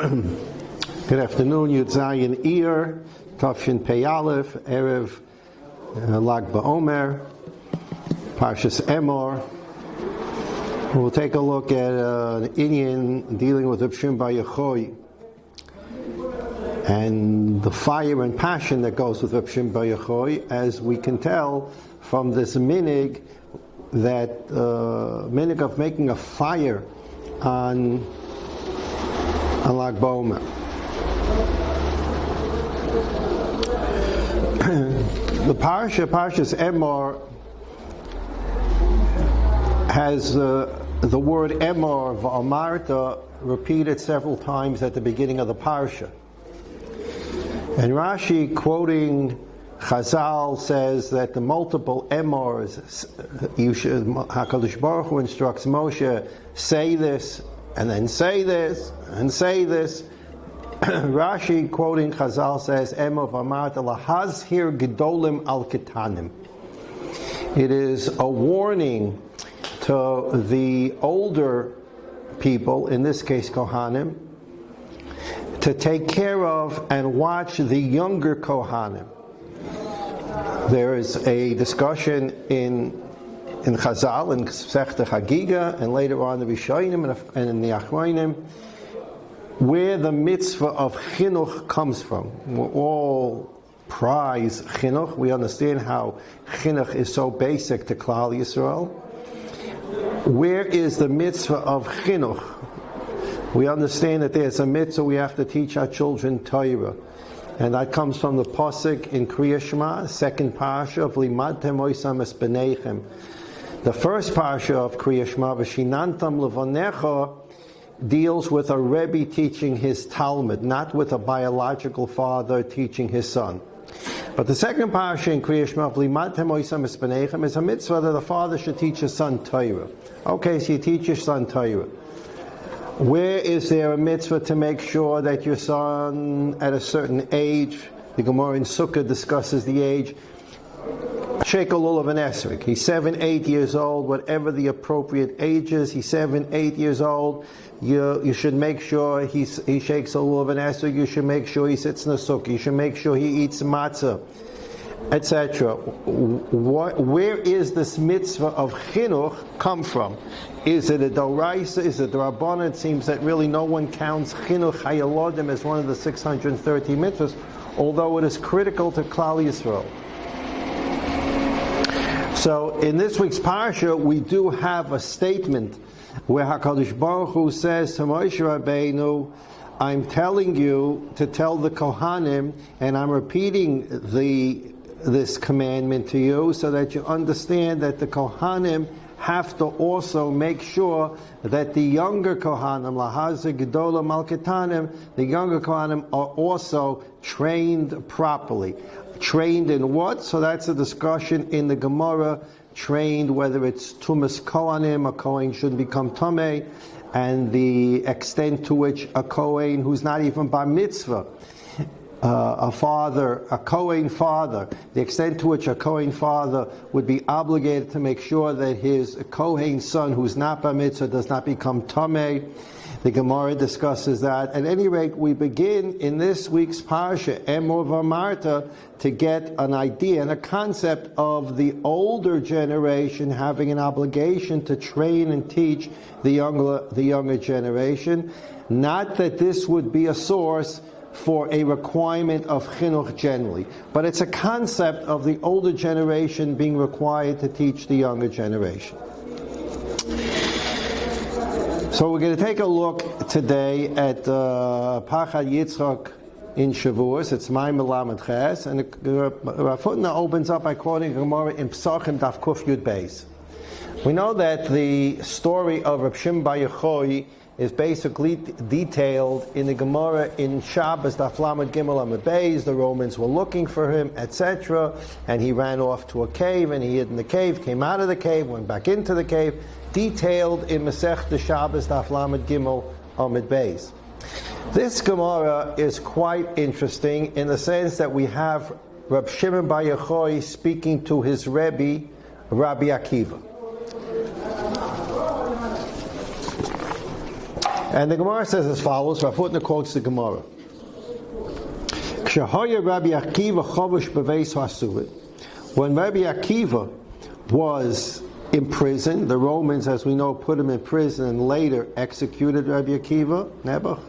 Good afternoon, Yud Zayin Iyar, Tafshin Pei Aleph, Erev Lag BaOmer, Parshat Emor. We'll take a look at an Indian dealing with Reb Shimon Bar Yochai and the fire and passion that goes with Reb Shimon Bar Yochai, as we can tell from this minig, that minig of making a fire on Lag BaOmer. The Parshas Emor has the word Emor, BaOmer, repeated several times at the beginning of the Parsha. And Rashi, quoting Chazal, says that the multiple Emors, HaKadosh Baruch Hu instructs Moshe, say this, and then say this, and say this. Rashi, quoting Chazal, says, Emor v'amarta lahazhir gedolim al ketanim. It is a warning to the older people, in this case Kohanim, to take care of and watch the younger Kohanim. There is a discussion in Chazal, in Sechta Chagiga, and later on the Rishonim and in the Achronim, where the mitzvah of chinuch comes from. We all prize chinuch. We understand how chinuch is so basic to Klal Yisrael. Where is the mitzvah of chinuch? We understand that there's a mitzvah we have to teach our children Torah. And that comes from the Pasuk in Kriya Shema, second Parsha of Limadtem Oisam Es B'neichem. The first Parsha of Kriya Shema, V'shinantam Levanecha, deals with a Rebbe teaching his Talmud, not with a biological father teaching his son. But the second Parsha in Kriya Shema, Limadtem Oisam Es B'neichem, is a mitzvah that the father should teach his son Torah. Okay, so you teach your son Torah. Where is there a mitzvah to make sure that your son, at a certain age, the Gemara in Sukkah discusses the age, Shekel Lulav and Esrik. He's 7, 8 years old, whatever the appropriate age is, he's 7, 8 years old, you should make sure he shakes a Lulav and Esrik, you should make sure he sits in the Sukkah, you should make sure he eats matzah, etc. Where is this mitzvah of chinuch come from? Is it a doraisa? Is it a rabbanan? It seems that really no one counts chinuch hayalodim as one of the 630 mitzvahs, although it is critical to Klal Yisrael. So in this week's parsha, we do have a statement where HaKadosh Baruch Hu says to Moshe Rabbeinu, I'm telling you to tell the Kohanim, and I'm repeating this commandment to you so that you understand that the Kohanim have to also make sure that the younger Kohanim, Lahazir Gedolim Al Ketanim, the younger Kohanim are also trained properly. Trained in what? So that's a discussion in the Gemara. Trained whether it's Tumas Kohanim, a Kohen shouldn't become Tameh, and the extent to which a Kohen who's not even Bar Mitzvah, a father, a Kohen father, the extent to which a Kohen father would be obligated to make sure that his Kohen son who's not Bar Mitzvah does not become Tameh. The Gemara discusses that. At any rate, we begin in this week's Parsha, Emor v'amarta, to get an idea and a concept of the older generation having an obligation to train and teach the younger generation. Not that this would be a source for a requirement of chinuch generally, but it's a concept of the older generation being required to teach the younger generation. So we're going to take a look today at Parshat Yitzchak in Shavuot. It's Maim Lamed Ches, and the footnote opens up by quoting Gemara in Psachim Daf Kuf Yud Beis. We know that the story of Reb Shimon Bar Yochai is basically detailed in the Gemara in Shabbos Daf Lamed Gimel Lamed Beis. The Romans were looking for him, etc., and he ran off to a cave, and he hid in the cave, came out of the cave, went back into the cave. Detailed in Masechta Shabbos Daf Lamed Gimel Lamed Beis. This Gemara is quite interesting in the sense that we have Reb Shimon Bar Yochai speaking to his Rebbe, Rabbi Akiva. And the Gemara says as follows, Rav Hutner quotes the Gemara. When Rabbi Akiva was in prison, the Romans, as we know, put him in prison and later executed Rabbi Akiva, Nebuch.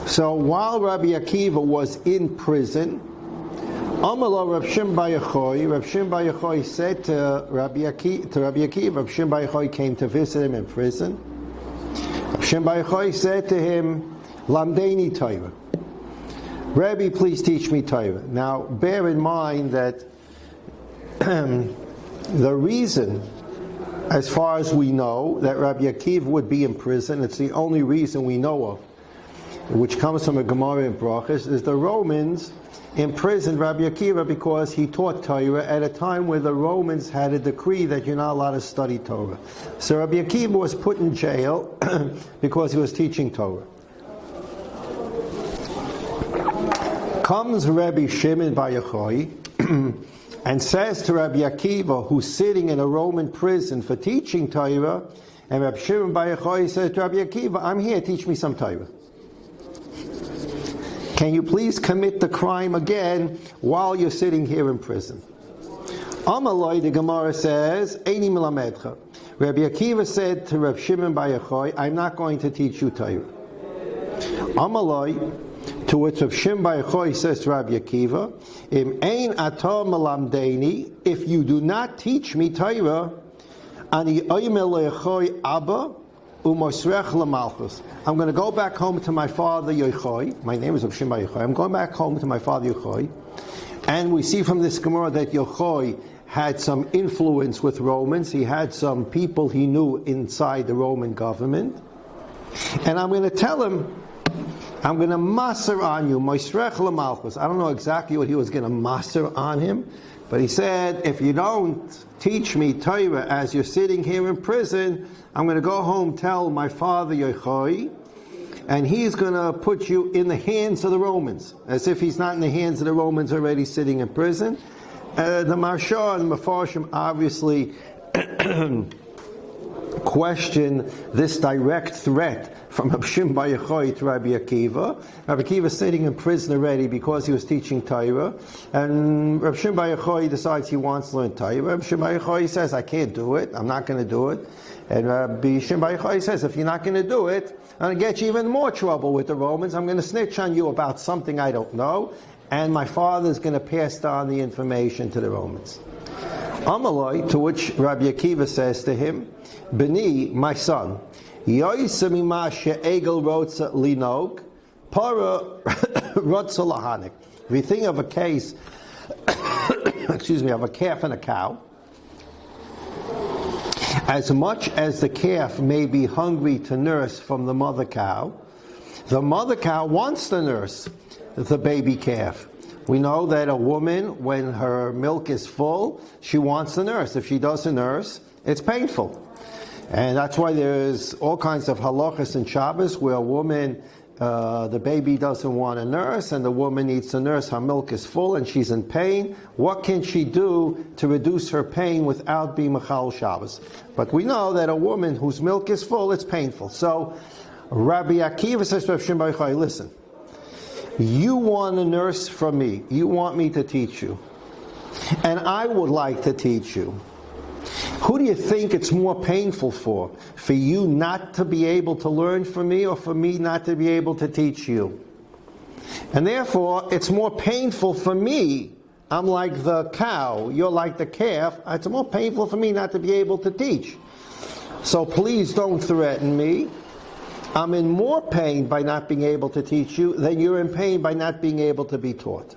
So while Rabbi Akiva was in prison, Amalo Rav Shimon bar Yochai said to Rabbi Akiva, Rav Shimon bar Yochai came to visit him in prison. Rav Shimon bar Yochai said to him, Lamdeini Torah. Rabbi, please teach me Torah. Now, bear in mind that the reason, as far as we know, that Rabbi Akiva would be in prison, it's the only reason we know of, which comes from a Gemara in Brachos, is the Romans imprisoned Rabbi Akiva because he taught Torah at a time where the Romans had a decree that you're not allowed to study Torah. So Rabbi Akiva was put in jail because he was teaching Torah. Comes Rabbi Shimon bar Yochai and says to Rabbi Akiva, who's sitting in a Roman prison for teaching Torah, and Rabbi Shimon bar Yochai says to Rabbi Akiva, I'm here, teach me some Torah. Can you please commit the crime again while you're sitting here in prison? Amaloi, the Gemara says, Eini milamedcha. Rabbi Akiva said to Rabbi Shimon bar Yochai, I'm not going to teach you Torah. Amaloi, to which Rabbi Shimon bar Yochai says to Rabbi Akiva, Im ein atah melamdeini, if you do not teach me Torah, ani oymel le'yochai abba, I'm going to go back home to my father Yochai. My name is Rav Shimon bar Yochai. I'm going back home to my father Yochai. And we see from this Gemara that Yochai had some influence with Romans. He had some people he knew inside the Roman government. And I'm going to tell him, I'm going to maser on you. I don't know exactly what he was going to maser on him. But he said, if you don't teach me Torah as you're sitting here in prison, I'm going to go home, tell my father Yochai, and he's going to put you in the hands of the Romans, as if he's not in the hands of the Romans already sitting in prison. The Marsha and Mefarshim obviously question this direct threat from Rabbi Shimon bar Yochai to Rabbi Akiva. Rabbi Akiva is sitting in prison already because he was teaching Torah, and Rabbi Shimon bar Yochai decides he wants to learn Torah. Rabbi Shimon bar Yochai says, I can't do it, I'm not going to do it. And Rabbi Shimon bar Yochai says, if you're not going to do it, I'm going to get you even more trouble with the Romans. I'm going to snitch on you about something I don't know, and my father's going to pass on the information to the Romans. Amaloi, to which Rabbi Akiva says to him, Beni, my son, we think of a case, of a calf and a cow. As much as the calf may be hungry to nurse from the mother cow wants to nurse the baby calf. We know that a woman, when her milk is full, she wants to nurse. If she doesn't nurse, it's painful. And that's why there's all kinds of halachas in Shabbos where a woman, the baby doesn't want to nurse, and the woman needs to nurse, her milk is full and she's in pain. What can she do to reduce her pain without being Mechal Shabbos? But we know that a woman whose milk is full, it's painful. So Rabbi Akiva says to Rav Shimon bar Yochai, listen, you want to nurse from me, you want me to teach you, and I would like to teach you. Who do you think it's more painful for? For you not to be able to learn from me, or for me not to be able to teach you? And therefore, it's more painful for me. I'm like the cow, you're like the calf. It's more painful for me not to be able to teach. So please don't threaten me. I'm in more pain by not being able to teach you than you're in pain by not being able to be taught.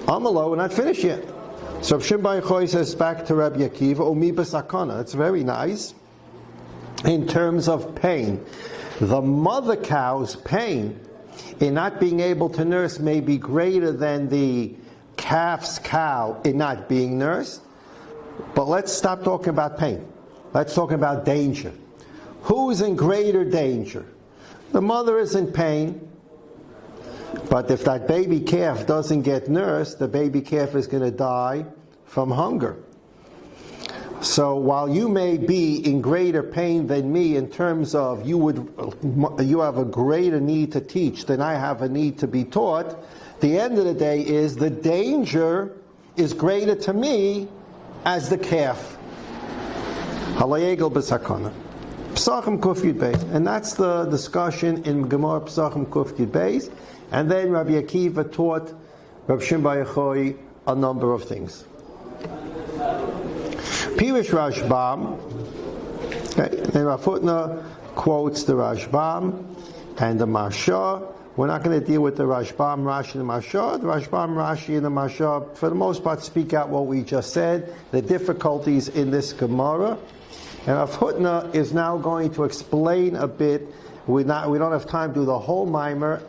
Amalo, we're not finished yet. So Rav Shimon bar Yochai says back to Rabbi Akiva, Omi b'sakana. It's very nice in terms of pain. The mother cow's pain in not being able to nurse may be greater than the calf's cow in not being nursed. But let's stop talking about pain. Let's talk about danger. Who's in greater danger? The mother is in pain. But if that baby calf doesn't get nursed, the baby calf is going to die from hunger. So while you may be in greater pain than me in terms of you have a greater need to teach than I have a need to be taught, the end of the day is the danger is greater to me as the calf. Halayegel b'sakana. Psachim Kuf Yud Beis. And that's the discussion in Gemara Psachim Kuf Yud Beis. And then Rabbi Akiva taught Rabbi Shimon Bar Yochai a number of things. Pirish Rashbam, okay, and Rav Hutner quotes the Rashbam and the Marsha. We're not going to deal with the Rashbam, Rashi, and the Marsha. The Rashbam, Rashi, and the Marsha, for the most part, speak out what we just said, the difficulties in this Gemara. And Rav Hutner is now going to explain a bit. We don't have time to do the whole mimer.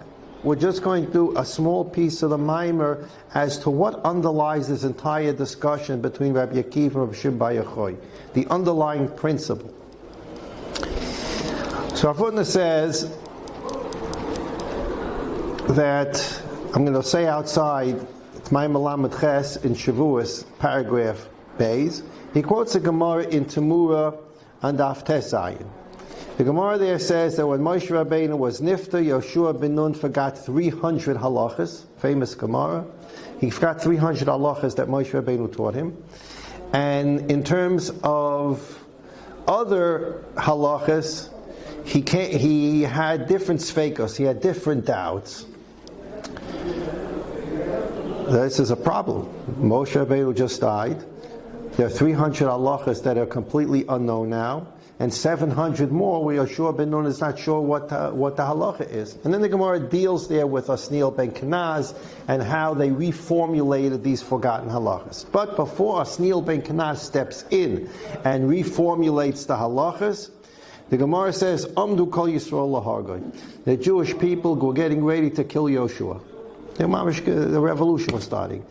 We're just going to do a small piece of the mimer as to what underlies this entire discussion between Rabbi Akiva and Rabbi Shimon Bar Yochai, the underlying principle. So Rav Hutner says that, I'm going to say outside, it's Maimer Lamed Ches in Shavuot, paragraph Beis. He quotes a Gemara in Temura and Daf Tes Zayin. The Gemara there says that when Moshe Rabbeinu was Nifta, Yoshua ben Nun forgot 300 halachas, famous Gemara. He forgot 300 halachas that Moshe Rabbeinu taught him. And in terms of other halachas, he had different sfeikos, he had different doubts. This is a problem. Moshe Rabbeinu just died. There are 300 halachas that are completely unknown now, and 700 more where Yoshua ben Nun is not sure what the halacha is. And then the Gemara deals there with Osniel ben Kenaz and how they reformulated these forgotten halachas. But before Osniel ben Kenaz steps in and reformulates the halachas, the Gemara says, Amdu kol Yisrael lahargoi. The Jewish people were getting ready to kill Yoshua. The revolution was starting.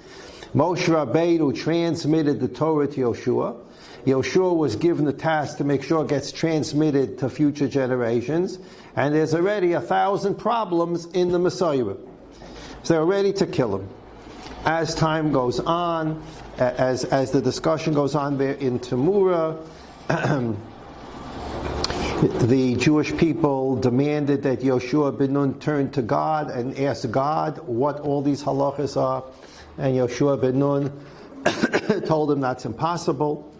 Moshe Rabbeinu transmitted the Torah to Yoshua. Yoshua was given the task to make sure it gets transmitted to future generations. And there's already 1,000 problems in the Messiah. So they're ready to kill him. As time goes on, as the discussion goes on there in Temura, the Jewish people demanded that Yoshua ben Nun turn to God and ask God what all these halachas are. And Yoshua ben Nun told him that's impossible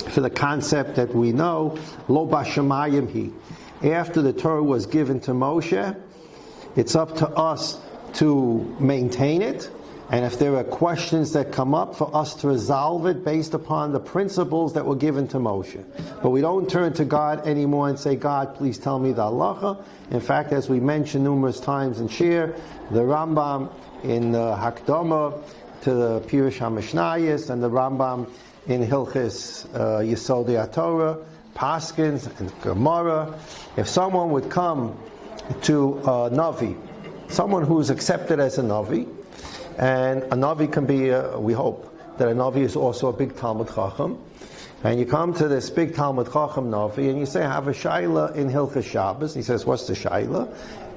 for the concept that we know, lo bashamayim hi. After the Torah was given to Moshe, it's up to us to maintain it, and if there are questions that come up, for us to resolve it based upon the principles that were given to Moshe. But we don't turn to God anymore and say, God, please tell me the halacha. In fact, as we mentioned numerous times in Shir, the Rambam in the Hakdama to the Pirush HaMishnayos and the Rambam in Hilchis Yesodei HaTorah, Paskins and Gemara. If someone would come to a Navi, someone who is accepted as a Navi, and a Navi can be, we hope, that a Navi is also a big Talmud Chacham, and you come to this big Talmud Chacham Navi, and you say, I have a Shaila in Hilchis Shabbos. He says, what's the Shaila?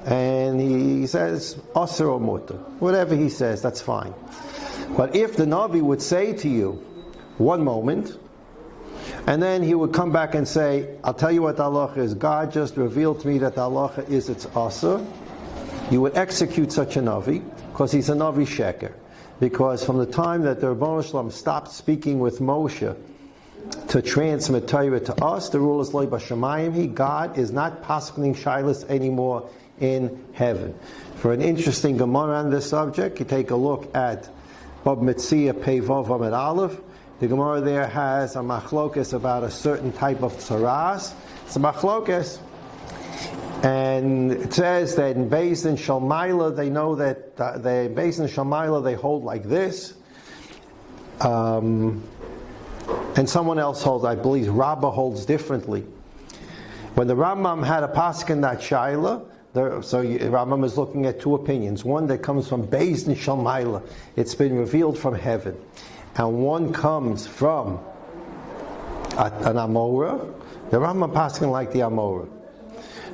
And he says, Aser or Mutter. Whatever he says, that's fine. But if the Navi would say to you, one moment, and then he would come back and say, I'll tell you what the halacha is. God just revealed to me that the halacha is its Aser. You would execute such a Navi, because he's a Navi Sheker. Because from the time that the Rebbeinu Shalom stopped speaking with Moshe to transmit Torah to us, the rule is Lo Bashamayim Hi. God is not paskening Shilas anymore in heaven. For an interesting Gemara on this subject, you take a look at Bab Metzia Pei Vav Amud Aleph. The Gemara there has a machlokes about a certain type of tzaras. It's a machlokes. And it says that in Beis Din Shalmaila, they know that in Beis Din Shalmaila they hold like this. And someone else holds, I believe Rabbah holds differently. When the Rambam had a paskin that Shaila, so Rambam is looking at two opinions. One that comes from Beis Din Shalmaila, it's been revealed from heaven. And one comes from an Amora. The Rambam paskin like the Amora.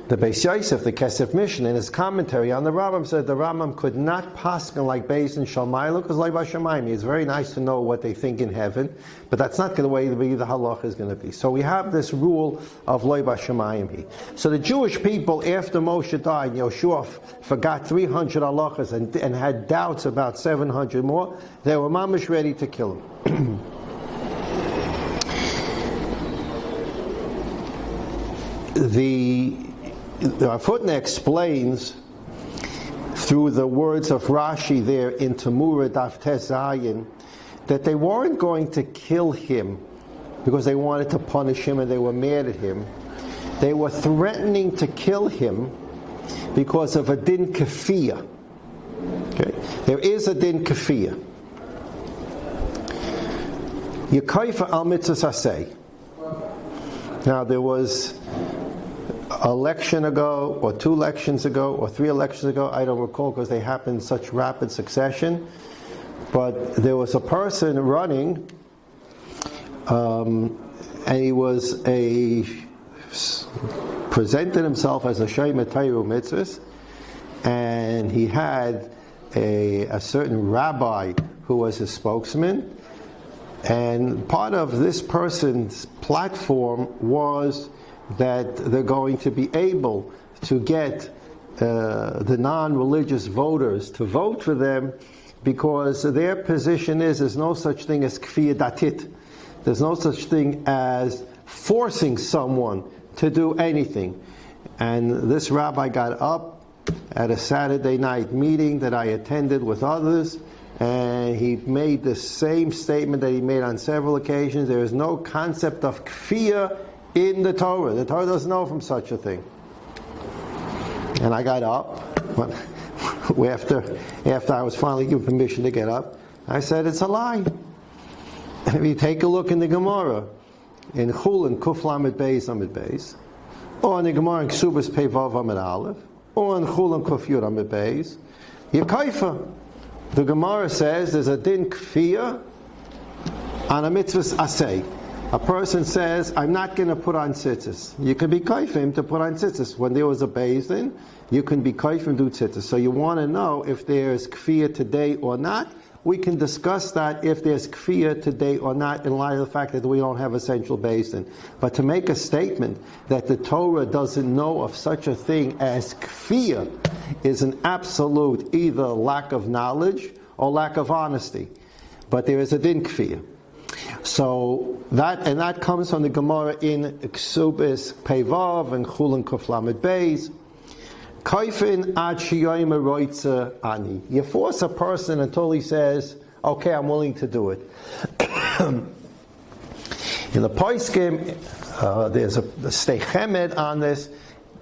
The Beis Yosef, the Kesef Mishnah, in his commentary on the Rambam, said the Rambam could not paskin like Beis in Shalmayla because like Bashamayim. It's very nice to know what they think in heaven, but that's not the way the halacha is going to be. So we have this rule of Loi Bashamayim. So the Jewish people, after Moshe died, Yoshua forgot 300 halachas and had doubts about 700 more. They were mamish ready to kill him. The Footnote explains through the words of Rashi there in Tamura Daf Tes Zayin that they weren't going to kill him because they wanted to punish him and they were mad at him. They were threatening to kill him because of a din kafiyah. Okay? There is a din kafiyah. Yekaifa al mitzvah aseh. Now there was an election ago, or 2 elections ago, or 3 elections ago, I don't recall because they happened in such rapid succession, but there was a person running, and he was presented himself as a Shayma Tayru Mitzvahs, and he had a certain rabbi who was his spokesman, and part of this person's platform was that they're going to be able to get the non-religious voters to vote for them because their position is there's no such thing as kfiyah datit. There's no such thing as forcing someone to do anything. And this rabbi got up at a Saturday night meeting that I attended with others, and he made the same statement that he made on several occasions. There is no concept of kfiyah in the Torah. The Torah doesn't know from such a thing. And I got up after I was finally given permission to get up. I said it's a lie. If you take a look in the Gemara, in Chulin Kuf Lamed Beis Amid Beis, or in the Gemara in Ksubas Pei Vav Amid Aleph, or in Chulin Kuf Yud Amid Beis, Yekaifa. The Gemara says there's a din kfiyah on a mitzvah aseh. A person says, I'm not going to put on tzitzis. You can be kaifim to put on tzitzis. When there was a beis din, you can be kaifim to do tzitzis. So you want to know if there's kfiyah today or not. We can discuss that if there's kfiyah today or not in light of the fact that we don't have a central beis din. But to make a statement that the Torah doesn't know of such a thing as kfiyah is an absolute either lack of knowledge or lack of honesty. But there is a din kfiyah. So that comes from the Gemara in Ksubis Peivav and Chulin Kuf Lamed Beis. Kaifin ad shiyoyim roitza ani. You force a person until he says, "Okay, I'm willing to do it." In the Poskim, there's a steichemed on this.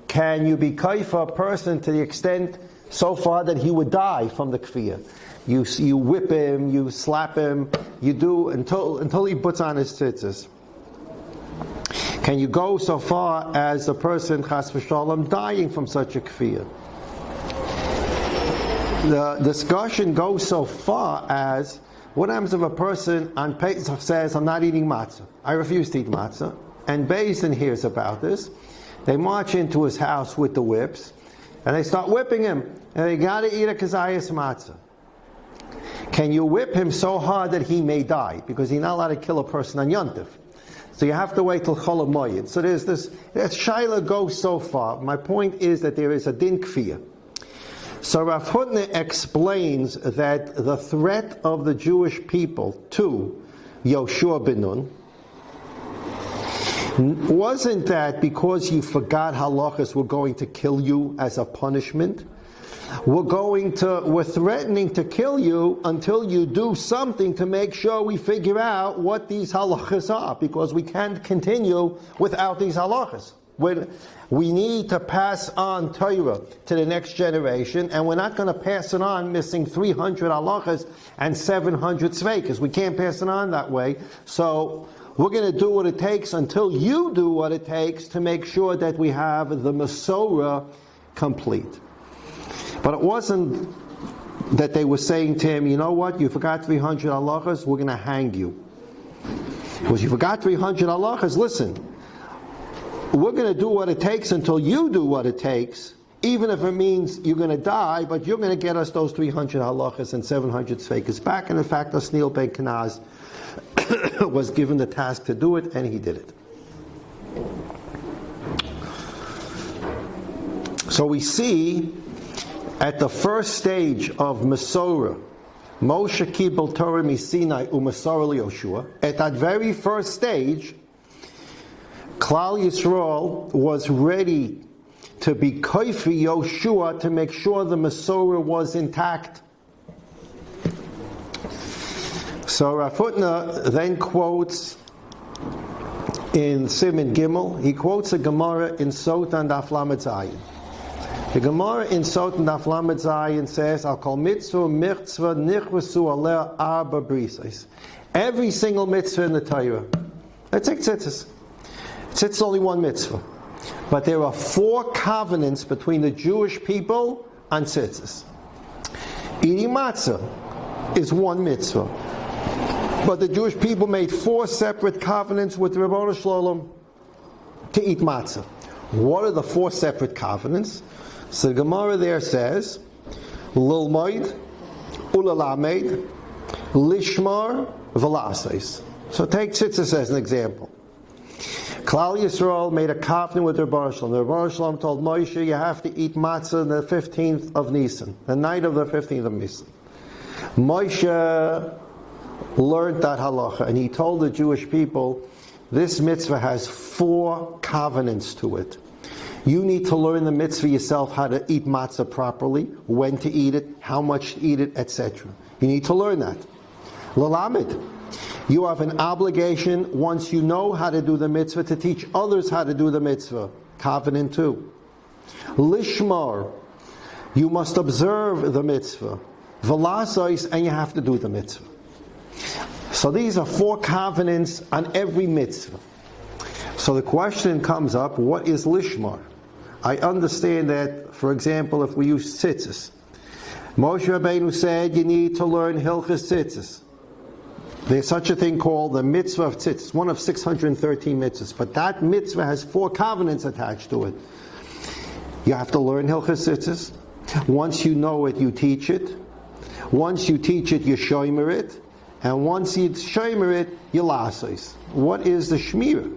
Can you be kaifa a person to the extent so far that he would die from the kfiyah? You whip him, you slap him, you do until he puts on his tzitzis. Can you go so far as the person chas v'shalom dying from such a kfiyah? The discussion goes so far as what happens if a person on Pesach says, "I'm not eating matzah. I refuse to eat matzah," and Beis Din hears about this. They march into his house with the whips, and they start whipping him, and they got to eat a kazayas matzah. Can you whip him so hard that he may die? Because you're not allowed to kill a person on Yontif. So you have to wait till Chol HaMoed. So there's this, Shaila goes so far. My point is that there is a din kfiyah. So Rav Hutner explains that the threat of the Jewish people to Yoshua ben Nun wasn't that because you forgot halachas we're going to kill you as a punishment. We're threatening to kill you until you do something to make sure we figure out what these halachas are, because we can't continue without these halachas. We need to pass on Torah to the next generation, and we're not going to pass it on missing 300 halachas and 700 tzveikas. We can't pass it on that way. So we're going to do what it takes until you do what it takes to make sure that we have the Masorah complete. But it wasn't that they were saying to him, you know what, you forgot 300 halachas, we're going to hang you. Because you forgot 300 halachas, listen, we're going to do what it takes until you do what it takes, even if it means you're going to die, but you're going to get us those 300 halachas and 700 tzveikas back. And in fact, Osniel ben Kenaz was given the task to do it, and he did it. So we see at the first stage of Mesorah, Moshe kibel Torah misinai u'Mesorah liYoshua. At that very first stage, Klal Yisrael was ready to be koifi Yoshua to make sure the Mesorah was intact. So Rav Hutner then quotes in Siman Gimel, he quotes a Gemara in Sotan Daf Lamed Zayin. The Gemara in Sotan Daf Lamed Zayin says, "Al kol mitzvah mitzvah nichvasu aleh arba brisas." Every single mitzvah in the Torah. Let's take tzitzis. Tzitzis is only one mitzvah, but there are 4 covenants between the Jewish people on tzitzis. Eating matzah is one mitzvah, but the Jewish people made 4 separate covenants with Ribono Shel Olam to eat matzah. What are the 4 separate covenants? So the Gemara there says, Lilmoid, Ulalamed, Lishmar, Velasais. So take tzitzis as an example. Klal Yisrael made a covenant with Ribono Shel Olam. The Ribono Shel Olam told Moshe, you have to eat matzah on the 15th of Nisan, the night of the 15th of Nisan. Moshe learned that halacha, and he told the Jewish people, this mitzvah has 4 covenants to it. You need to learn the mitzvah yourself, how to eat matzah properly, when to eat it, how much to eat it, etc. You need to learn that. Lalamid, you have an obligation, once you know how to do the mitzvah, to teach others how to do the mitzvah. Covenant 2. Lishmar, you must observe the mitzvah. Velasais, and you have to do the mitzvah. So these are 4 covenants on every mitzvah. So the question comes up, what is Lishmar? I understand that, for example, if we use tzitzis, Moshe Rabbeinu said you need to learn Hilchas Tzitzis. There's such a thing called the mitzvah of tzitzis, one of 613 mitzvahs, but that mitzvah has 4 covenants attached to it. You have to learn Hilchas Tzitzis. Once you know it, you teach it. Once you teach it, you shomer it. And once you shomer it, you lasos. What is the shmira?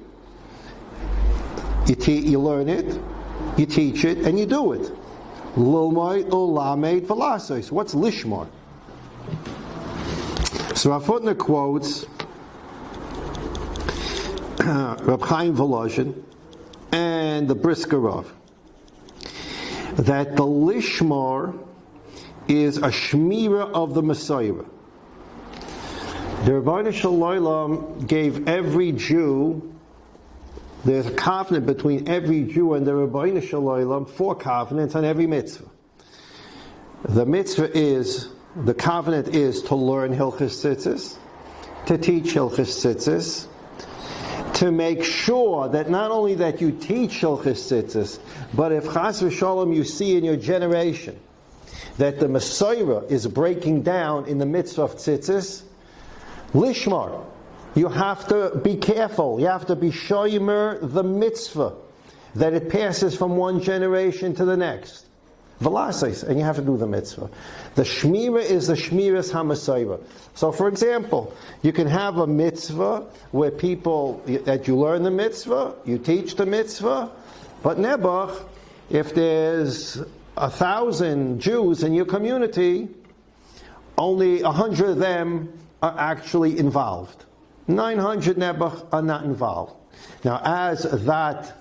You learn it, you teach it, and you do it. Lilmoid ulamed velasos. What's lishmar? So Rav Hutner quotes Reb Chaim Volozhin and the Brisker Rav that the lishmar is a shmira of the Messiah. The Ribono Shel Olam gave every Jew, there's a covenant between every Jew and the Ribono Shel Olam, 4 covenants on every mitzvah. The covenant is to learn Hilchas Tzitzis, to teach Hilchas Tzitzis, to make sure that not only that you teach Hilchas Tzitzis, but if Chas v'Shalom you see in your generation that the Messiah is breaking down in the mitzvah of Tzitzis, Lishmar, you have to be careful. You have to be shomer the mitzvah, that it passes from one generation to the next. Velasais, and you have to do the mitzvah. The shmira is the shmiras hamasayra. So, for example, you can have a mitzvah where that you learn the mitzvah, you teach the mitzvah, but nebuch, if there's 1,000 Jews in your community, only 100 of them are actually involved. 900 nebuch are not involved. Now, as that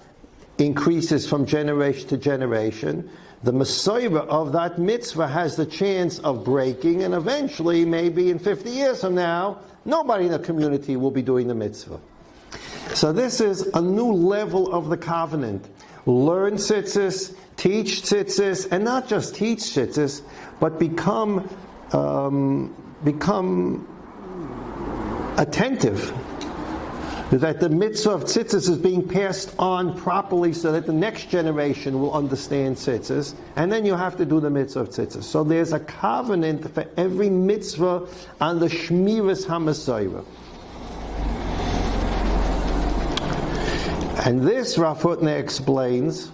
increases from generation to generation, the Messiah of that mitzvah has the chance of breaking, and eventually, maybe in 50 years from now, nobody in the community will be doing the mitzvah. So this is a new level of the covenant. Learn tzitzis, teach tzitzis, and not just teach tzitzis, but become attentive that the mitzvah of tzitzis is being passed on properly so that the next generation will understand tzitzis, and then you have to do the mitzvah of tzitzis. So there's a covenant for every mitzvah on the shmiras hamasayra. And this, Rav Hutner explains,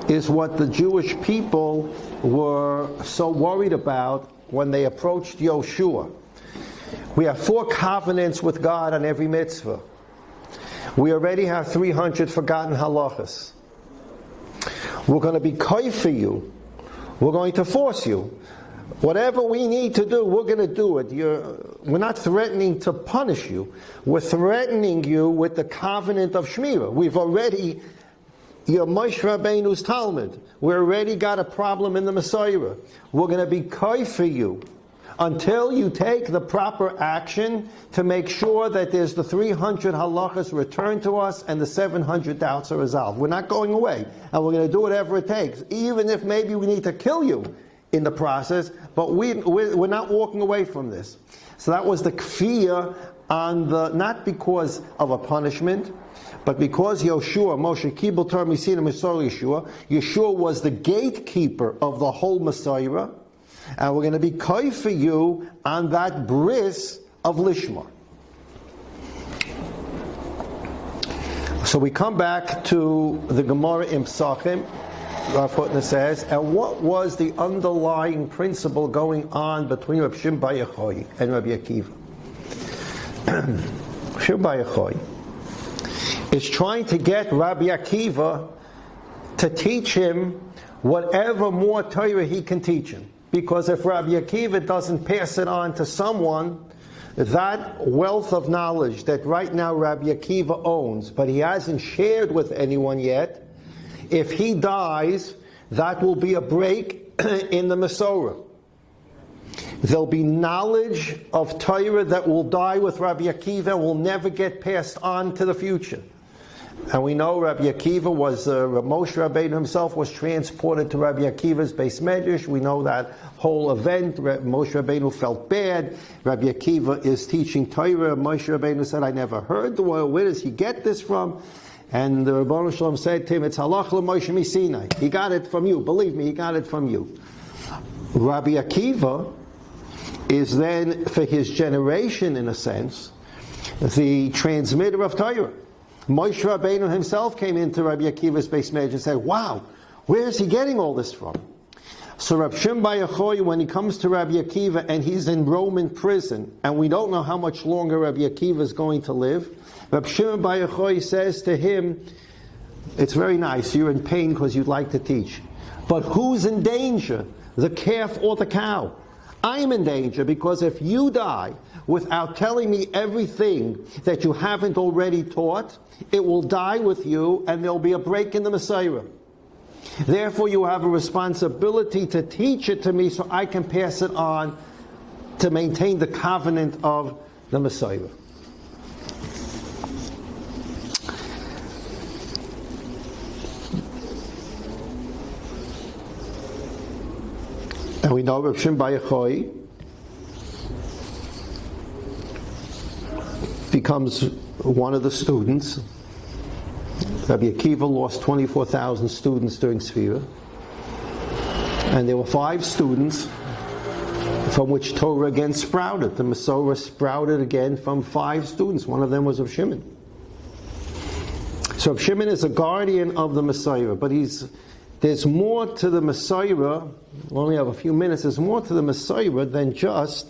is what the Jewish people were so worried about when they approached Yoshua. We have 4 covenants with God on every mitzvah. We already have 300 forgotten halachas. We're going to be kai for you. We're going to force you. Whatever we need to do, we're going to do it. We're not threatening to punish you. We're threatening you with the covenant of Shmira. We've already, you're Moshe Rabbeinu's Talmud. We already got a problem in the Messiah. We're going to be kai for you until you take the proper action to make sure that there's the 300 halachas returned to us and the 700 doubts are resolved. We're not going away, and we're going to do whatever it takes, even if maybe we need to kill you in the process, but we're not walking away from this. So that was the kfiyah on the, not because of a punishment, but because Yoshua, Moshe Kibel Torah Misina Messiah Yeshua was the gatekeeper of the whole Messiah, and we're going to be kai for you on that bris of Lishma. So we come back to the Gemara in Psachim. Rav Hutner says, and what was the underlying principle going on between Reb Shimon bar Yochai and Rabbi Akiva? Shimon bar Yochai is trying to get Rabbi Akiva to teach him whatever more Torah he can teach him. Because if Rabbi Akiva doesn't pass it on to someone, that wealth of knowledge that right now Rabbi Akiva owns, but he hasn't shared with anyone yet, if he dies, that will be a break in the Masorah. There'll be knowledge of Torah that will die with Rabbi Akiva and will never get passed on to the future. And we know Rabbi Akiva was, Moshe Rabbeinu himself was transported to Rabbi Akiva's Beis Medrash. We know that whole event. Moshe Rabbeinu felt bad. Rabbi Akiva is teaching Torah. Moshe Rabbeinu said, I never heard the word. Where does he get this from? And the Rebbeinu Shalom said to him, it's halach l'Moshe miSinai. He got it from you. Believe me, he got it from you. Rabbi Akiva is then, for his generation in a sense, the transmitter of Torah. Moshe Rabbeinu himself came into Rabbi Akiva's Beis Medrash and said, wow, where is he getting all this from? So Reb Shimon bar Yochai, when he comes to Rabbi Akiva and he's in Roman prison, and we don't know how much longer Rabbi Akiva is going to live, Reb Shimon bar Yochai says to him, it's very nice, you're in pain because you'd like to teach. But who's in danger? The calf or the cow? I'm in danger because if you die without telling me everything that you haven't already taught, it will die with you and there'll be a break in the Messiah. Therefore you have a responsibility to teach it to me so I can pass it on to maintain the covenant of the Messiah. And we know Reb Shimon bar Yochai becomes one of the students. Rabbi Akiva lost 24,000 students during Sfira. And there were 5 students from which Torah again sprouted. The Masorah sprouted again from 5 students. One of them was Reb Shimon. So Reb Shimon is a guardian of the Messiah, but there's more to the Messiah. We only have a few minutes. There's more to the Messiah than just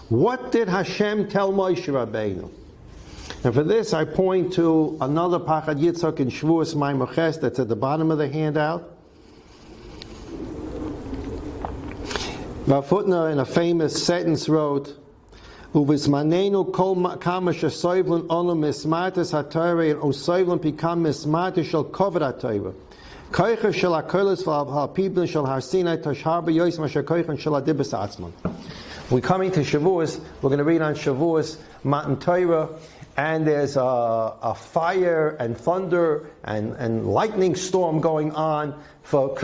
what did Hashem tell Moshe Rabbeinu. And for this, I point to another Pachad Yitzchak in Shavuot Maimer Ches that's at the bottom of the handout. Rav Hutner, in a famous sentence, wrote, "Uvismanenu kol kama shesoivlin onu mismatis haTorah and usoivlin pikam mismatis shel koved haTorah. Koicha shel hakolos v'hapiblim shel har Sinai tashhar b'yois masher koichan shel hadibas atzman." We're coming to Shavuos. We're going to read on Shavuos Matan Torah. And there's a fire and thunder and lightning storm going on for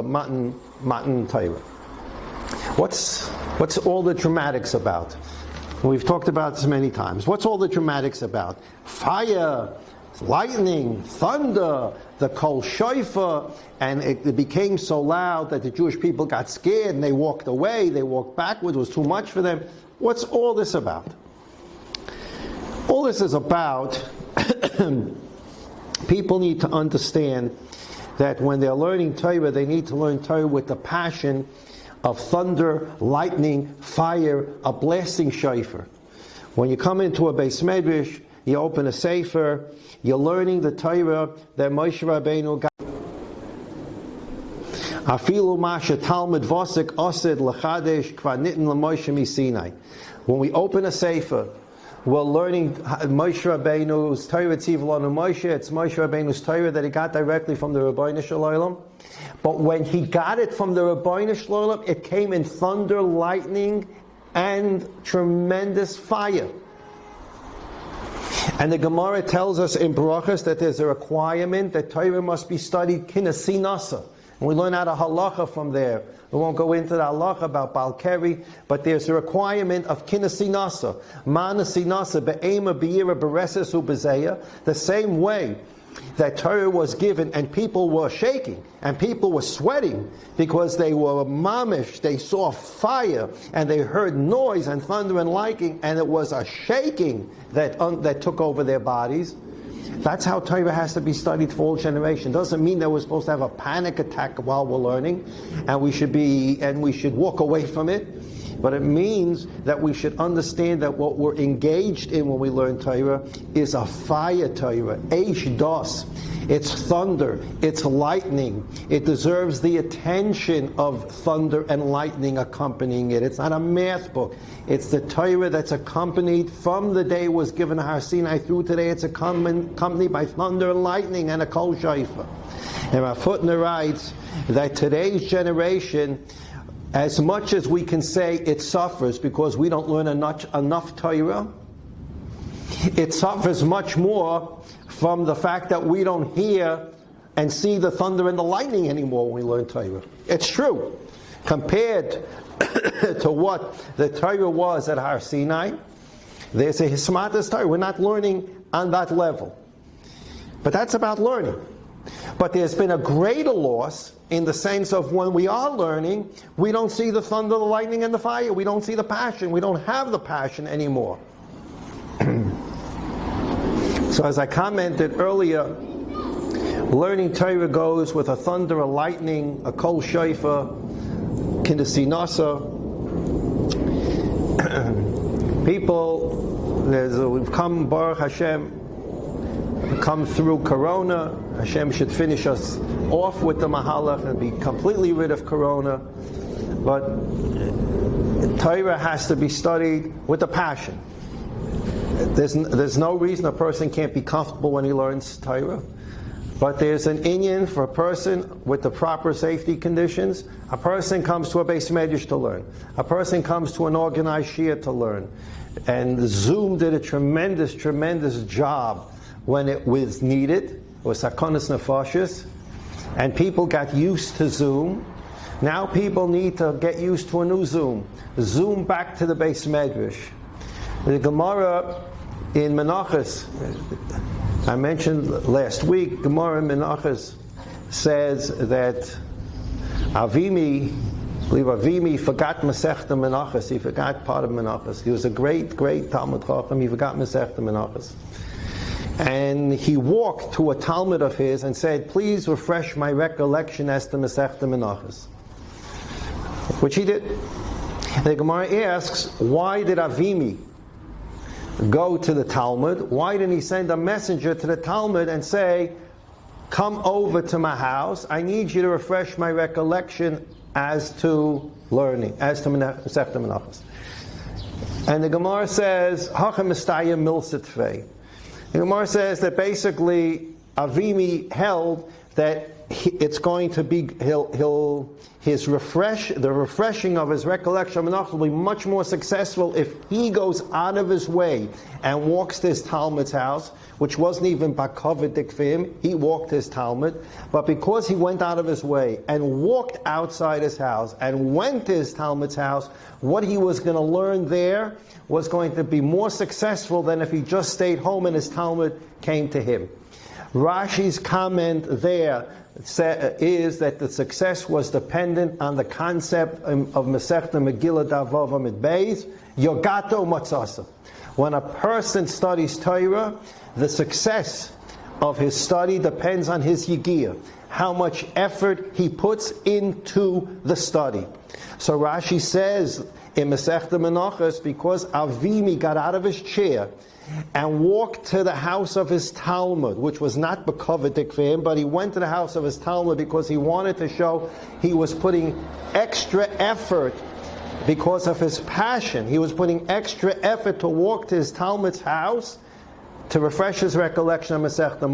Matan Torah. What's all the dramatics about? We've talked about this many times. What's all the dramatics about? Fire, lightning, thunder, the kol shofar, and it became so loud that the Jewish people got scared and they walked away. They walked backward. It was too much for them. What's all this about? All this is about People need to understand that when they're learning Torah, they need to learn Torah with the passion of thunder, lightning, fire, a blasting shofar. When you come into a Beis Medrash, you open a sefer, you're learning the Torah that Moshe Rabbeinu got. Afilu masha Talmud vosik osid lechadesh kvar nitten leMoshe miSinai. When we open a sefer, we're learning Moshe Rabbeinu's Torah Tzivlanu Moshe. It's Moshe Rabbeinu's Torah that he got directly from the Rebbeinu Shalom. But when he got it from the Rebbeinu Shalom, it came in thunder, lightning, and tremendous fire. And the Gemara tells us in Barachas that there's a requirement that Torah must be studied kinasinasa. And we learn out a halacha from there. We won't go into the halacha about Balkeri, but there's a requirement of kinasinasa. Manasinasa, BaOmer, Be'ira, Bereses, Ubezeya. The same way that Torah was given and people were shaking and people were sweating because they were mamish, they saw fire and they heard noise and thunder and lightning, and it was a shaking that took over their bodies. That's how Torah has to be studied for all generations. Doesn't mean that we're supposed to have a panic attack while we're learning and we should walk away from it. But it means that we should understand that what we're engaged in when we learn Torah is a fire Torah, Eish Das. It's thunder, it's lightning. It deserves the attention of thunder and lightning accompanying it. It's not a math book. It's the Torah that's accompanied from the day it was given to Har Sinai through today. It's accompanied by thunder and lightning and a kol shofar. And our footnote writes that today's generation, as much as we can say it suffers because we don't learn enough Torah, it suffers much more from the fact that we don't hear and see the thunder and the lightning anymore when we learn Torah. It's true. Compared to what the Torah was at Har Sinai, there's a Hismatas Torah. We're not learning on that level. But that's about learning. But there's been a greater loss in the sense of when we are learning, we don't see the thunder, the lightning, and the fire. We don't see the passion. We don't have the passion anymore. So as I commented earlier, learning Torah goes with a thunder, a lightning, a kol shofar, kindesinasa. People, we've come, Baruch Hashem, come through Corona. Hashem should finish us off with the Mahalach and be completely rid of Corona. But Torah has to be studied with a passion. There's no reason a person can't be comfortable when he learns Torah. But there's an inyan for a person with the proper safety conditions. A person comes to a Beis Medrash to learn. A person comes to an organized Shia to learn. And Zoom did a tremendous, tremendous job when it was needed. It was sakonas nefashis. And people got used to Zoom. Now people need to get used to a new Zoom. Zoom back to the Beis Medrash. The Gemara in Menachos, I mentioned last week, Gemara in Menachos says that Avimi forgot Masechta Menachos. He forgot part of Menachos. He was a great, great Talmud Chacham. He forgot Masechta Menachos. And he walked to a Talmud of his and said, please refresh my recollection as to Masechta Menachos. Which he did. The Gemara asks, why did Avimi go to the Talmud? Why didn't he send a messenger to the Talmud and say, come over to my house, I need you to refresh my recollection as to learning, as to Masechta Menachos. And the Gemara says, Hachem Mistaya Milsitvei. The Gemara says that basically Avimi held that it's going to be the refreshing of his recollection of Menachos will be much more successful if he goes out of his way and walks to his Talmud's house, which wasn't even bakavidik for him. He walked his Talmud, but because he went out of his way and walked outside his house and went to his Talmud's house, what he was going to learn there was going to be more successful than if he just stayed home and his Talmud came to him. Rashi's comment there is that the success was dependent on the concept of Masechta Megillah Davav Amid Beis, Yogato Matzasa. When a person studies Torah, the success of his study depends on his yigiyah, how much effort he puts into the study. So Rashi says in Masechta Menachos, because Avimi got out of his chair and walked to the house of his Talmud, which was not bekovedik for him, but he went to the house of his Talmud because he wanted to show he was putting extra effort because of his passion. He was putting extra effort to walk to his Talmud's house to refresh his recollection of Masechta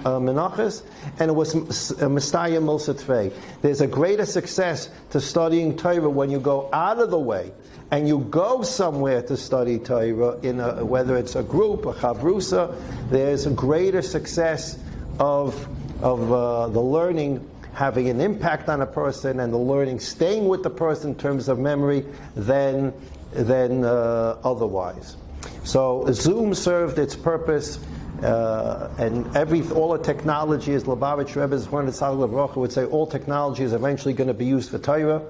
Menachos, and it was Mistaya Milsatvei. There's a greater success to studying Torah when you go out of the way and you go somewhere to study Torah, whether it's a group, a chavrusa. There's a greater success of the learning having an impact on a person and the learning staying with the person in terms of memory than otherwise. So Zoom served its purpose, and all the technology, as Lubavitch Rebbe's one of the would say, all technology is eventually going to be used for Torah,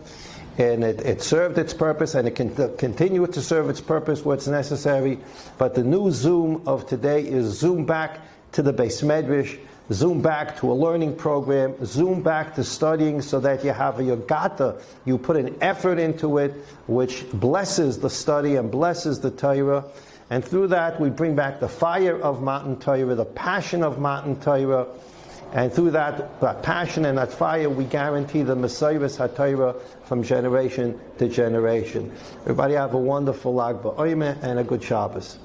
and it served its purpose, and it can continue to serve its purpose where it's necessary. But the new Zoom of today is Zoom back to the Beis Medrash, Zoom back to a learning program, Zoom back to studying, so that you have a yogata, you put an effort into it, which blesses the study and blesses the Torah. And through that, we bring back the fire of Matan Torah, the passion of Matan Torah. And through that passion and that fire, we guarantee the Mesiras HaTorah from generation to generation. Everybody have a wonderful Lag BaOmer and a good Shabbos.